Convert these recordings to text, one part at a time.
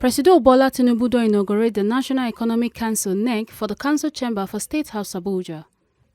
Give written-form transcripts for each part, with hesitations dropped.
Presido Bola Tinubu don inaugurate the National Economic Council (NEC) for the Council Chamber for State House Abuja.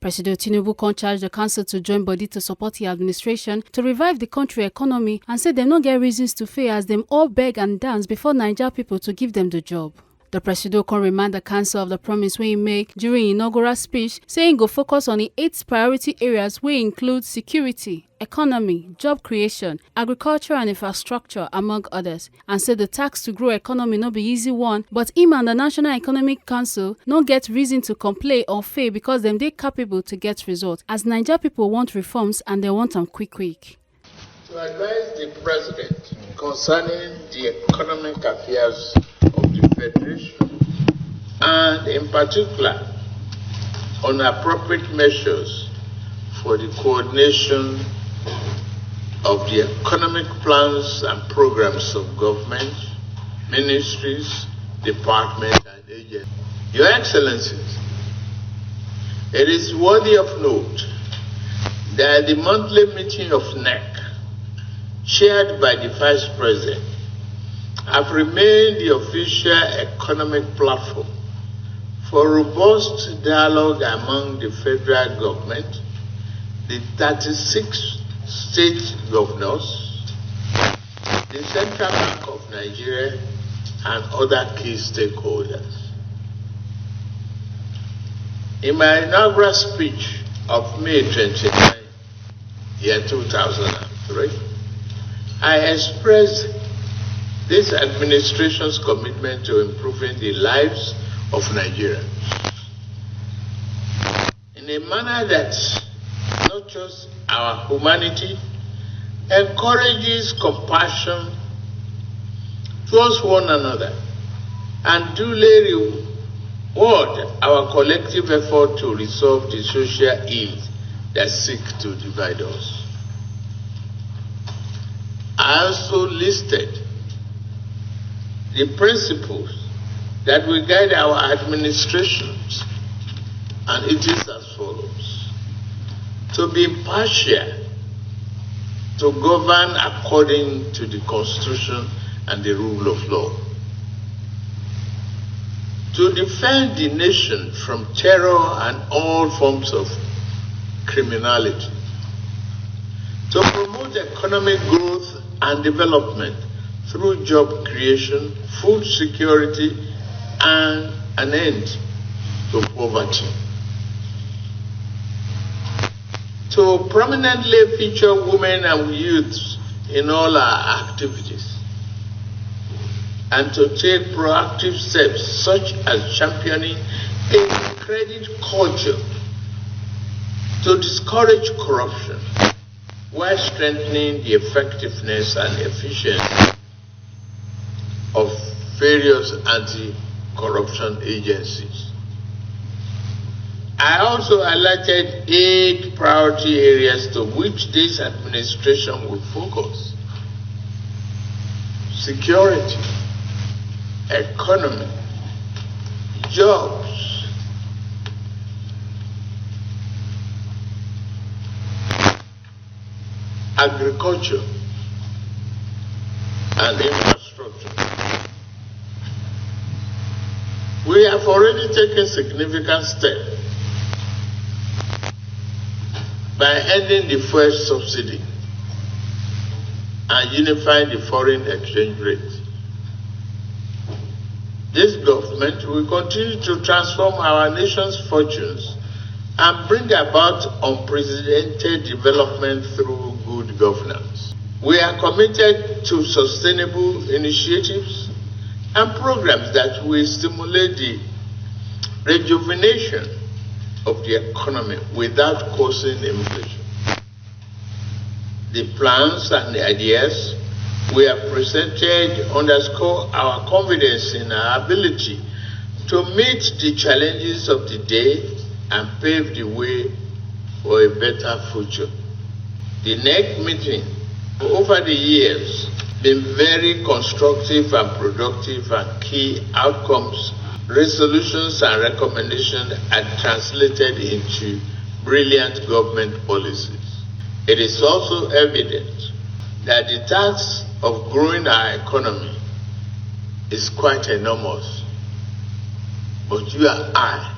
Presido Tinubu con charge the council to join body to support the administration to revive the country economy and say dem no get reasons to fail as dem all beg and dance before Naija people to give them the job. The Presido con remind the council of the promise wey he make during inaugural speech, saying go focus on the 8 priority areas wey include security, economy, job creation, agriculture and infrastructure, among others, and say the task to grow economy no be easy one, but him and the National Economic Council no get reason to complain or fail because dem dey capable to get results, as Naija people want reforms and they want them quick. To advise the President concerning the economic affairs of the Federation, and in particular on appropriate measures for the coordination of the economic plans and programs of government, ministries, departments, and agencies. Your Excellencies, it is worthy of note that the monthly meeting of NEC, chaired by the Vice President, have remained the official economic platform for robust dialogue among the federal government, the 36 state governors, the Central Bank of Nigeria, and other key stakeholders. In my inaugural speech of May 29, year 2003, I expressed this administration's commitment to improving the lives of Nigerians in a manner that nurtures our humanity, encourages compassion towards one another, and duly reward our collective effort to resolve the social ills that seek to divide us. I also listed the principles that will guide our administrations, and it is as follows: to be impartial, to govern according to the Constitution and the rule of law, to defend the nation from terror and all forms of criminality, to promote economic growth and development through job creation, food security, and an end to poverty, to prominently feature women and youth in all our activities, and to take proactive steps such as championing a credit culture to discourage corruption while strengthening the effectiveness and efficiency of various anti-corruption agencies. I also highlighted 8 priority areas to which this administration will focus: security, economy, jobs, agriculture, and infrastructure. We have already taken significant steps by ending the fuel subsidy and unifying the foreign exchange rate. This government will continue to transform our nation's fortunes and bring about unprecedented development through good governance. We are committed to sustainable initiatives and programs that will stimulate the rejuvenation of the economy without causing inflation. The plans and the ideas we have presented underscore our confidence in our ability to meet the challenges of the day and pave the way for a better future. The NEC meeting over the years been very constructive and productive, and key outcomes, resolutions and recommendations are translated into brilliant government policies. It is also evident that the task of growing our economy is quite enormous. But you and I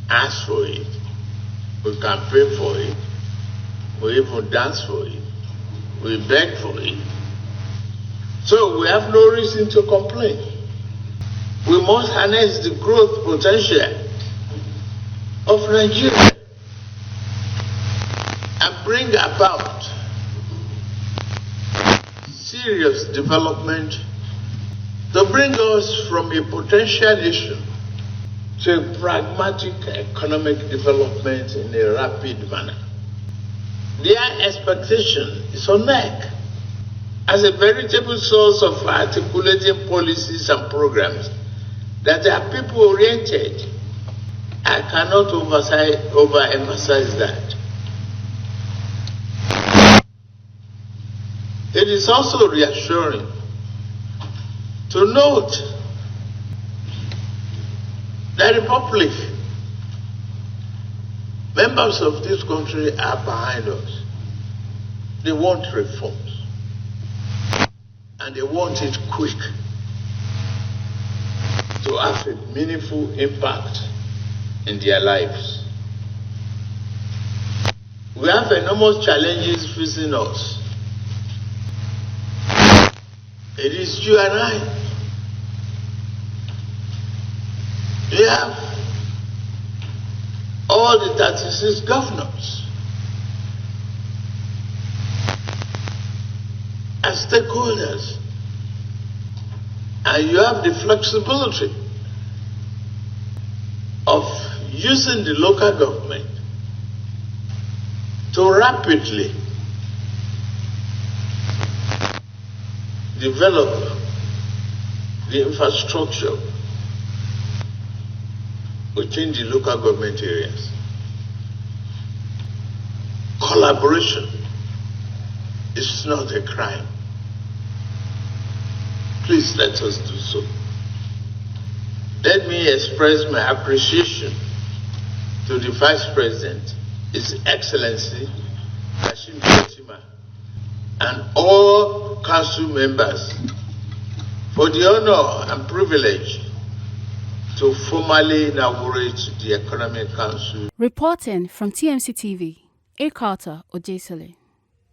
ask for it. We campaign for it. We even dance for it. We beg for it. So we have no reason to complain. We must harness the growth potential of Nigeria and bring about serious development to bring us from a potential nation to a pragmatic economic development in a rapid manner. Their expectation is on NEC as a veritable source of articulating policies and programs that are people-oriented. I cannot overemphasize that. It is also reassuring to note that the public, members of this country, are behind us. They want reforms, and they want it quick to have a meaningful impact in their lives. We have enormous challenges facing us. It is you and I. We have all the 36 governors as stakeholders, and you have the flexibility of using the local government to rapidly develop the infrastructure within the local government areas. Collaboration is not a crime. Please let us do so. Let me express my appreciation to the Vice President, His Excellency, Shettima, and all Council members for the honor and privilege to formally inaugurate the Economic Council. Reporting from TMC TV, A. Carter, Ojesele.